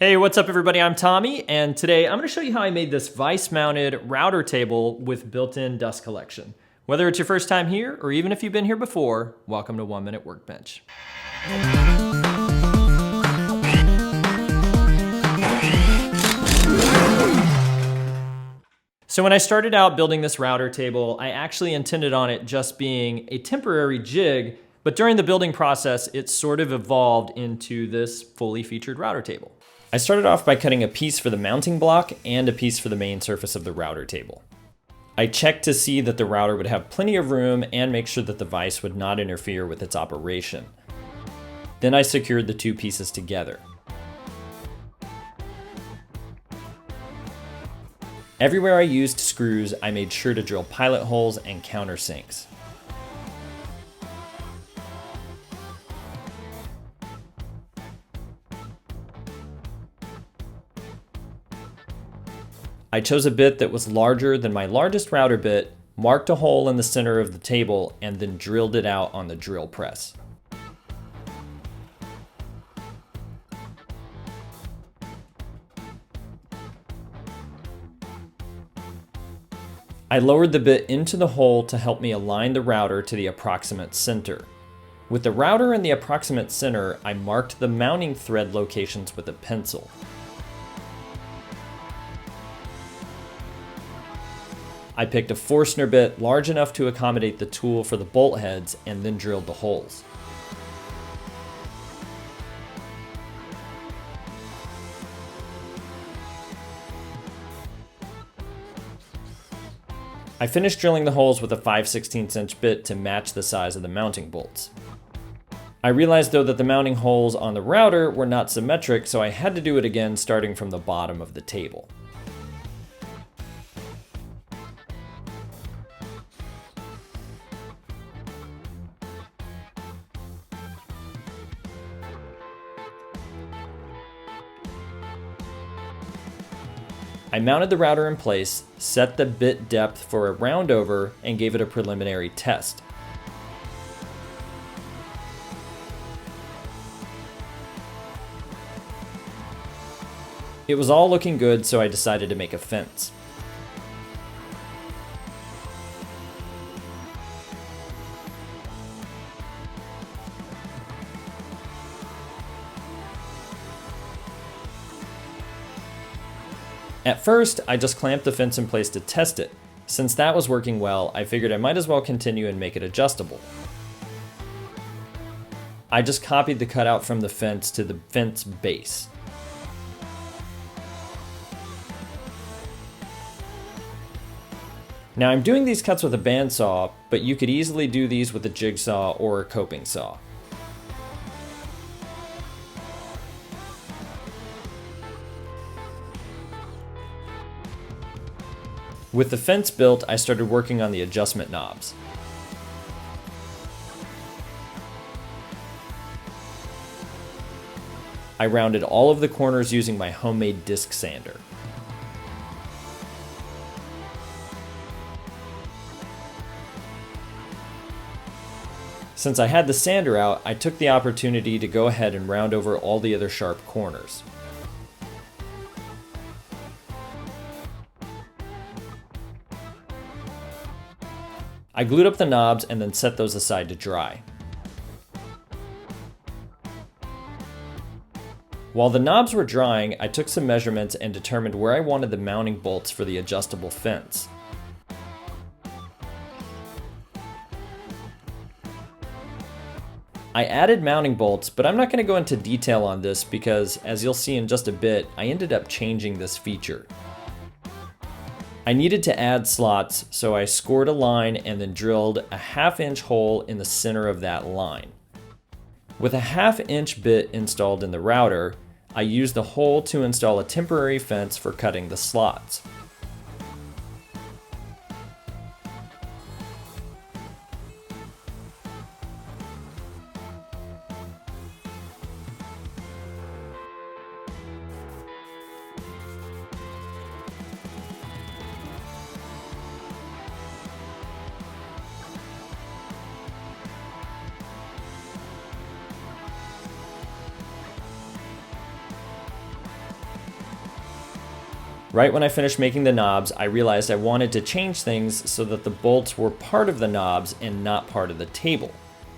Hey, what's up everybody? I'm Tommy, and today I'm going to show you how I made this Vise-mounted router table with built-in dust collection. Whether it's your first time here, or even if you've been here before, welcome to 1 Minute Workbench. So when I started out building this router table, I actually intended on it just being a temporary jig, but during the building process, it sort of evolved into this fully featured router table. I started off by cutting a piece for the mounting block and a piece for the main surface of the router table. I checked to see that the router would have plenty of room and make sure that the vise would not interfere with its operation. Then I secured the two pieces together. Everywhere I used screws, I made sure to drill pilot holes and countersinks. I chose a bit that was larger than my largest router bit, marked a hole in the center of the table, and then drilled it out on the drill press. I lowered the bit into the hole to help me align the router to the approximate center. With the router in the approximate center, I marked the mounting thread locations with a pencil. I picked a Forstner bit large enough to accommodate the tool for the bolt heads and then drilled the holes. I finished drilling the holes with a 5/16 inch bit to match the size of the mounting bolts. I realized though that the mounting holes on the router were not symmetric, so I had to do it again starting from the bottom of the table. I mounted the router in place, set the bit depth for a round over, and gave it a preliminary test. It was all looking good, so I decided to make a fence. At first, I just clamped the fence in place to test it. Since that was working well, I figured I might as well continue and make it adjustable. I just copied the cutout from the fence to the fence base. Now I'm doing these cuts with a bandsaw, but you could easily do these with a jigsaw or a coping saw. With the fence built, I started working on the adjustment knobs. I rounded all of the corners using my homemade disc sander. Since I had the sander out, I took the opportunity to go ahead and round over all the other sharp corners. I glued up the knobs and then set those aside to dry. While the knobs were drying, I took some measurements and determined where I wanted the mounting bolts for the adjustable fence. I added mounting bolts, but I'm not going to go into detail on this because, as you'll see in just a bit, I ended up changing this feature. I needed to add slots, so I scored a line and then drilled a 1/2 inch hole in the center of that line. With a 1/2 inch bit installed in the router, I used the hole to install a temporary fence for cutting the slots. Right when I finished making the knobs, I realized I wanted to change things so that the bolts were part of the knobs and not part of the table.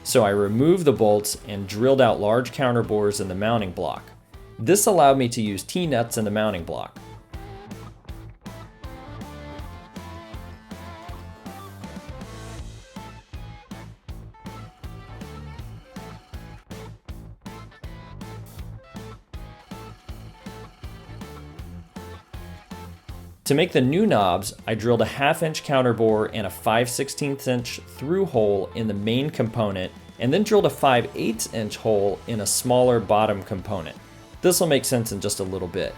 So I removed the bolts and drilled out large counterbores in the mounting block. This allowed me to use T-nuts in the mounting block. To make the new knobs, I drilled a 1/2 inch counterbore and a 5/16 inch through hole in the main component, and then drilled a 5/8 inch hole in a smaller bottom component. This will make sense in just a little bit.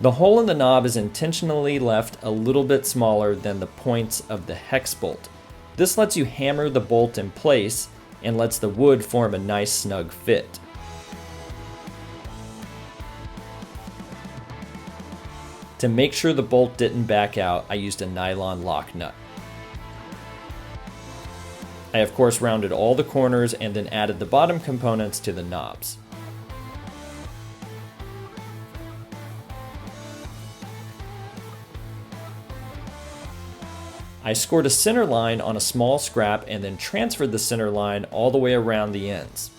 The hole in the knob is intentionally left a little bit smaller than the points of the hex bolt. This lets you hammer the bolt in place and lets the wood form a nice snug fit. To make sure the bolt didn't back out, I used a nylon lock nut. I of course rounded all the corners and then added the bottom components to the knobs. I scored a center line on a small scrap and then transferred the center line all the way around the ends.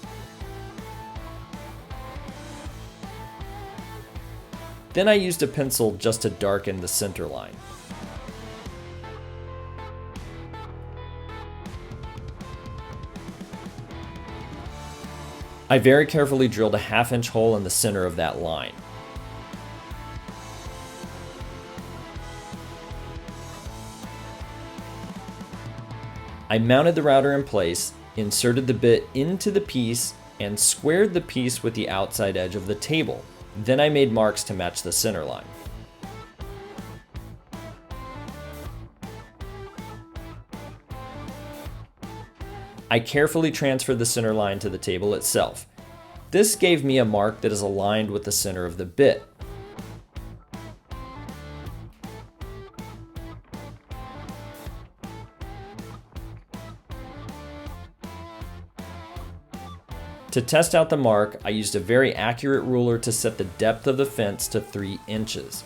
Then I used a pencil just to darken the center line. I very carefully drilled a 1/2 inch hole in the center of that line. I mounted the router in place, inserted the bit into the piece, and squared the piece with the outside edge of the table. Then I made marks to match the center line. I carefully transferred the center line to the table itself. This gave me a mark that is aligned with the center of the bit. To test out the mark, I used a very accurate ruler to set the depth of the fence to 3 inches.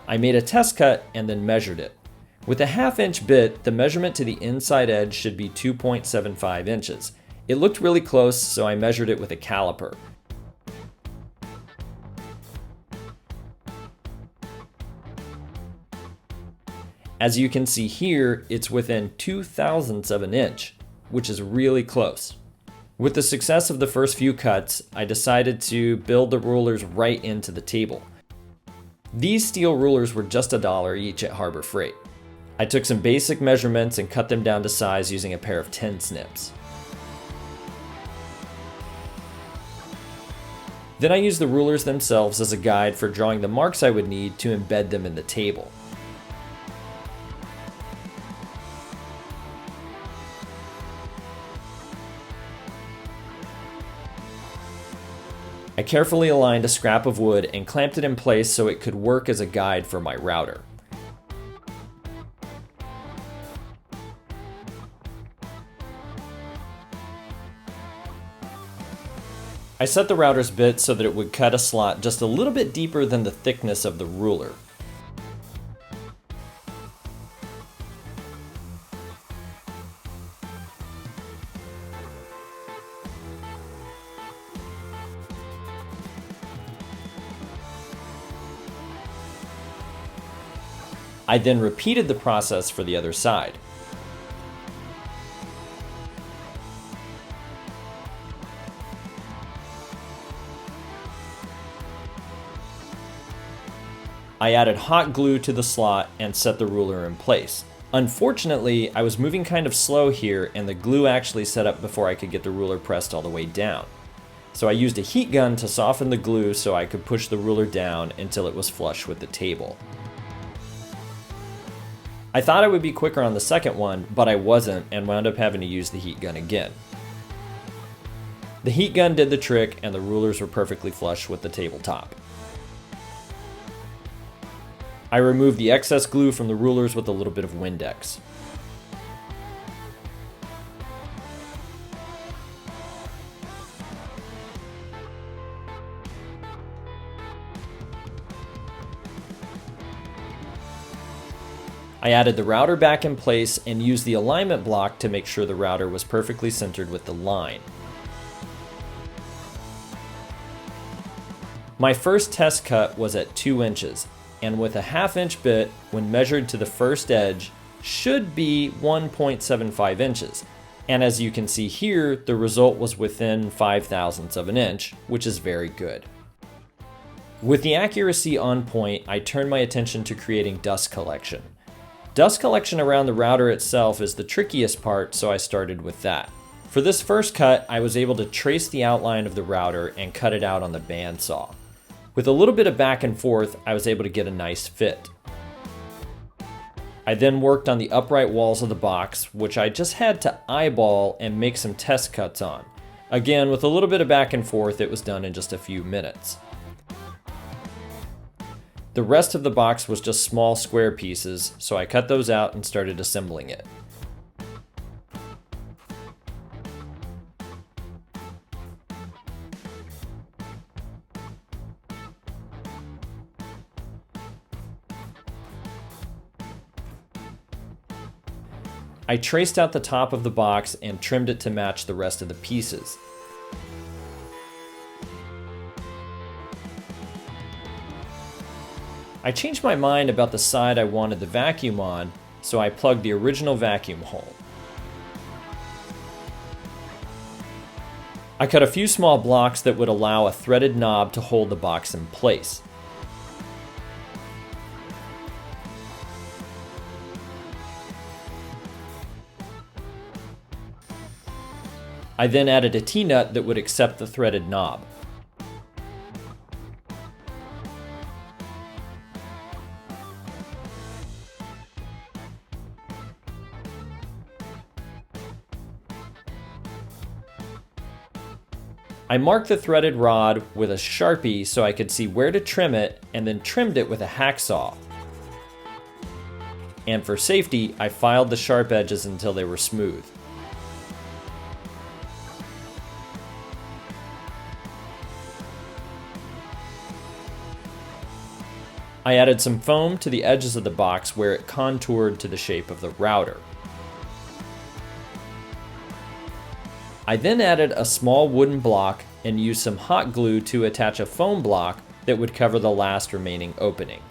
I made a test cut and then measured it. With a 1/2 inch bit, the measurement to the inside edge should be 2.75 inches. It looked really close, so I measured it with a caliper. As you can see here, it's within 0.02 of an inch, which is really close. With the success of the first few cuts, I decided to build the rulers right into the table. These steel rulers were just $1 each at Harbor Freight. I took some basic measurements and cut them down to size using a pair of 10 snips. Then I used the rulers themselves as a guide for drawing the marks I would need to embed them in the table. I carefully aligned a scrap of wood and clamped it in place so it could work as a guide for my router. I set the router's bit so that it would cut a slot just a little bit deeper than the thickness of the ruler. I then repeated the process for the other side. I added hot glue to the slot and set the ruler in place. Unfortunately, I was moving kind of slow here and the glue actually set up before I could get the ruler pressed all the way down. So I used a heat gun to soften the glue so I could push the ruler down until it was flush with the table. I thought I would be quicker on the second one, but I wasn't and wound up having to use the heat gun again. The heat gun did the trick and the rulers were perfectly flush with the tabletop. I removed the excess glue from the rulers with a little bit of Windex. I added the router back in place and used the alignment block to make sure the router was perfectly centered with the line. My first test cut was at 2 inches, and with a 1/2 inch bit, when measured to the first edge, should be 1.75 inches. And as you can see here, the result was within 5/1000ths of an inch, which is very good. With the accuracy on point, I turned my attention to creating dust collection. Dust collection around the router itself is the trickiest part, so I started with that. For this first cut, I was able to trace the outline of the router and cut it out on the bandsaw. With a little bit of back and forth, I was able to get a nice fit. I then worked on the upright walls of the box, which I just had to eyeball and make some test cuts on. Again, with a little bit of back and forth, it was done in just a few minutes. The rest of the box was just small square pieces, so I cut those out and started assembling it. I traced out the top of the box and trimmed it to match the rest of the pieces. I changed my mind about the side I wanted the vacuum on, so I plugged the original vacuum hole. I cut a few small blocks that would allow a threaded knob to hold the box in place. I then added a T-nut that would accept the threaded knob. I marked the threaded rod with a Sharpie so I could see where to trim it, and then trimmed it with a hacksaw. And for safety, I filed the sharp edges until they were smooth. I added some foam to the edges of the box where it contoured to the shape of the router. I then added a small wooden block and used some hot glue to attach a foam block that would cover the last remaining opening.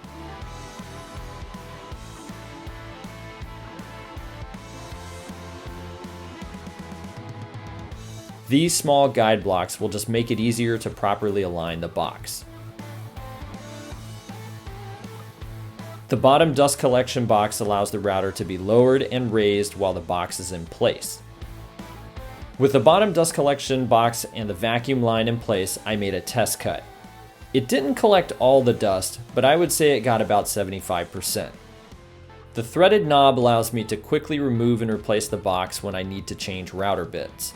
These small guide blocks will just make it easier to properly align the box. The bottom dust collection box allows the router to be lowered and raised while the box is in place. With the bottom dust collection box and the vacuum line in place, I made a test cut. It didn't collect all the dust, but I would say it got about 75%. The threaded knob allows me to quickly remove and replace the box when I need to change router bits.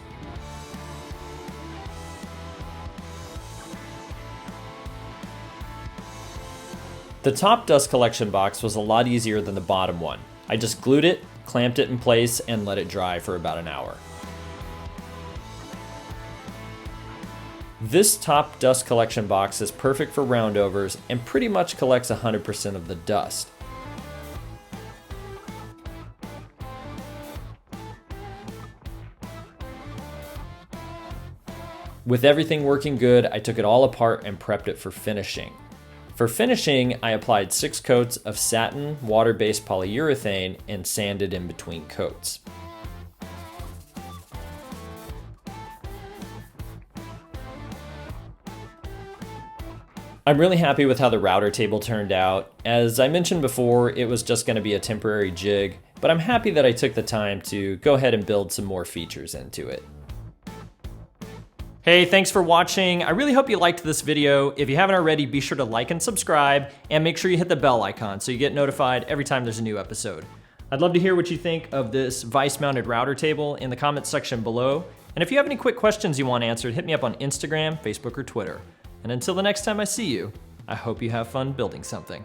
The top dust collection box was a lot easier than the bottom one. I just glued it, clamped it in place, and let it dry for about an hour. This top dust collection box is perfect for roundovers and pretty much collects 100% of the dust. With everything working good, I took it all apart and prepped it for finishing. For finishing, I applied 6 coats of satin water-based polyurethane and sanded in between coats. I'm really happy with how the router table turned out. As I mentioned before, it was just going to be a temporary jig, but I'm happy that I took the time to go ahead and build some more features into it. Hey, thanks for watching. I really hope you liked this video. If you haven't already, be sure to like and subscribe, and make sure you hit the bell icon so you get notified every time there's a new episode. I'd love to hear what you think of this Vise-mounted router table in the comments section below. And if you have any quick questions you want answered, hit me up on Instagram, Facebook, or Twitter. And until the next time I see you, I hope you have fun building something.